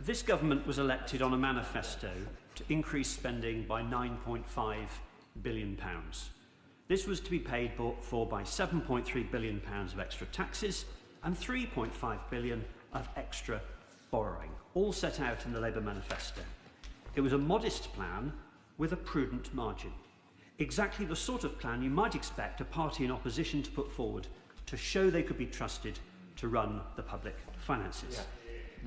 This government was elected on a manifesto to increase spending by £9.5 billion. This was to be paid for by £7.3 billion of extra taxes and £3.5 billion of extra borrowing, all set out in the Labour manifesto. It was a modest plan with a prudent margin. Exactly the sort of plan you might expect a party in opposition to put forward to show they could be trusted to run the public finances.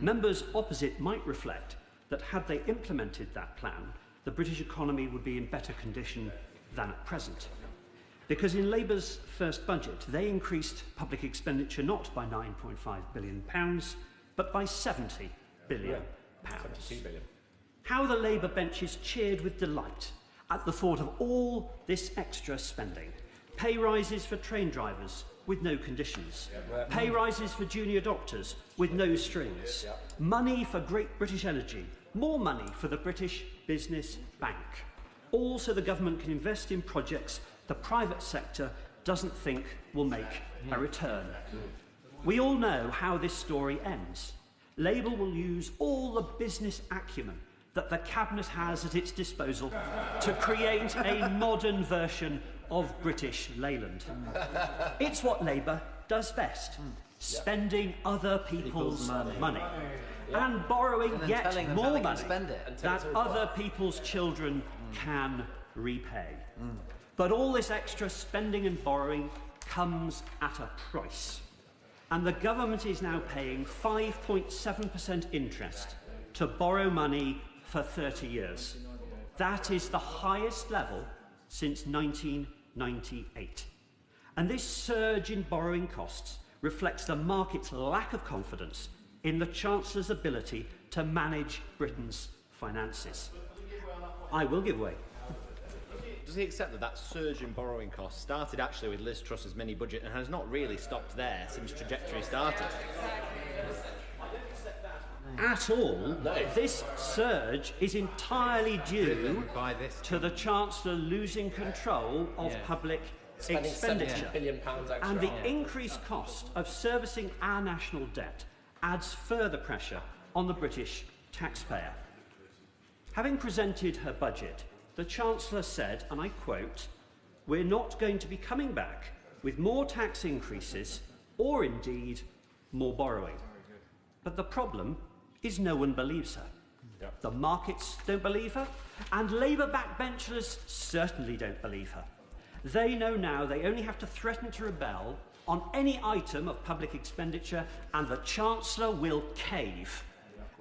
Members opposite might reflect that had they implemented that plan, the British economy would be in better condition than at present. Because in Labour's first budget, they increased public expenditure not by £9.5 billion, but by £70 billion. £72 billion. How the Labour benches cheered with delight at the thought of all this extra spending. Pay rises for train drivers with no conditions. Pay rises for junior doctors with no strings. Money for Great British Energy. More money for the British Business Bank. All so the government can invest in projects the private sector doesn't think will make a return. We all know how this story ends. Labour will use all the business acumen that the Cabinet has at its disposal to create a modern version of British Leyland. It's what Labour does best, spending other people's money and borrowing yet more money that other people's children can repay. But all this extra spending and borrowing comes at a price. And the government is now paying 5.7% interest to borrow money for 30 years. That is the highest level since 1998. And this surge in borrowing costs reflects the market's lack of confidence in the Chancellor's ability to manage Britain's finances. I will give way. Does he accept that that surge in borrowing costs started actually with Liz Truss's mini budget and has not really stopped there since trajectory started? At all. No. This surge is entirely due to the Chancellor losing control of public expenditure. £70 billion extra. And the increased cost of servicing our national debt adds further pressure on the British taxpayer. Having presented her budget, the Chancellor said, and I quote, "We're not going to be coming back with more tax increases or indeed more borrowing." But the problem is no one believes her. The markets don't believe her, and Labour backbenchers certainly don't believe her. They know now they only have to threaten to rebel on any item of public expenditure and the Chancellor will cave,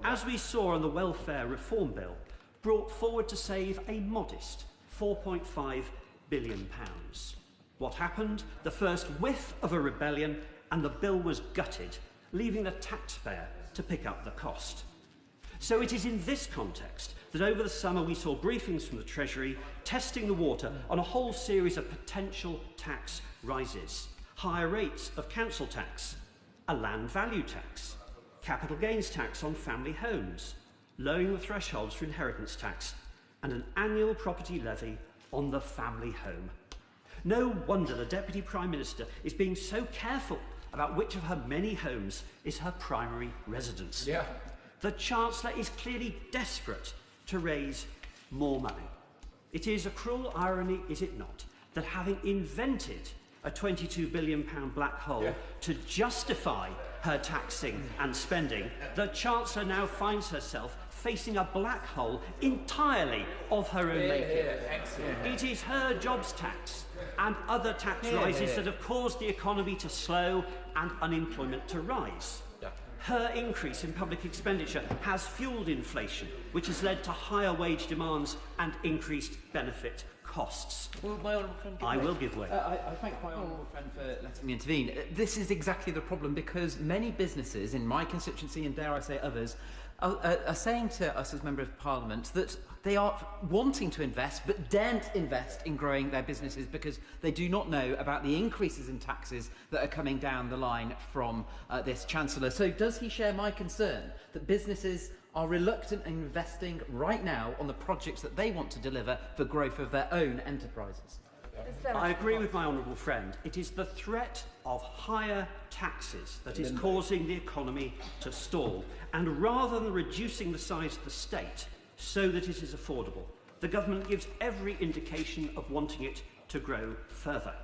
as we saw on the Welfare Reform Bill, brought forward to save a modest £4.5 billion. What happened? The first whiff of a rebellion and the bill was gutted, leaving the taxpayer to pick up the cost. So it is in this context that over the summer we saw briefings from the Treasury testing the water on a whole series of potential tax rises. Higher rates of council tax, a land value tax, capital gains tax on family homes, lowering the thresholds for inheritance tax, and an annual property levy on the family home. No wonder the Deputy Prime Minister is being so careful about which of her many homes is her primary residence. The Chancellor is clearly desperate to raise more money. It is a cruel irony, is it not, that having invented a £22 billion black hole to justify her taxing and spending, the Chancellor now finds herself facing a black hole entirely of her own making. It is her jobs tax and other tax rises that have caused the economy to slow and unemployment to rise. Her increase in public expenditure has fuelled inflation, which has led to higher wage demands and increased benefit costs. I will give way. I thank my honourable friend for letting me intervene. This is exactly the problem, because many businesses in my constituency, and dare I say others, are saying to us as Member of Parliament that they are wanting to invest but daren't invest in growing their businesses because they do not know about the increases in taxes that are coming down the line from this Chancellor. So does he share my concern that businesses are reluctant in investing right now on the projects that they want to deliver for growth of their own enterprises? I agree with my honourable friend. It is the threat of higher taxes that is causing the economy to stall. And rather than reducing the size of the state so that it is affordable, the government gives every indication of wanting it to grow further.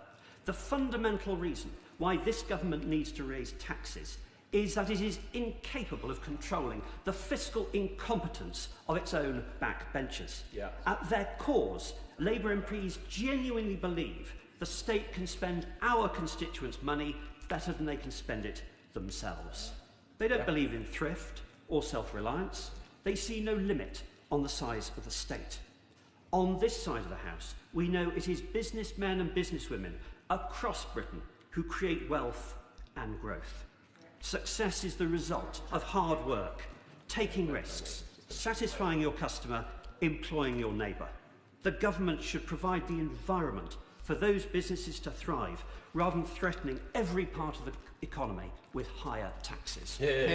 The fundamental reason why this government needs to raise taxes is that it is incapable of controlling the fiscal incompetence of its own backbenchers. Yeah. At their cause, Labour MPs genuinely believe the state can spend our constituents' money better than they can spend it themselves. They don't believe in thrift or self-reliance. They see no limit on the size of the state. On this side of the House, we know it is businessmen and businesswomen across Britain who create wealth and growth. Success is the result of hard work, taking risks, satisfying your customer, employing your neighbour. The government should provide the environment for those businesses to thrive rather than threatening every part of the economy with higher taxes. Yeah.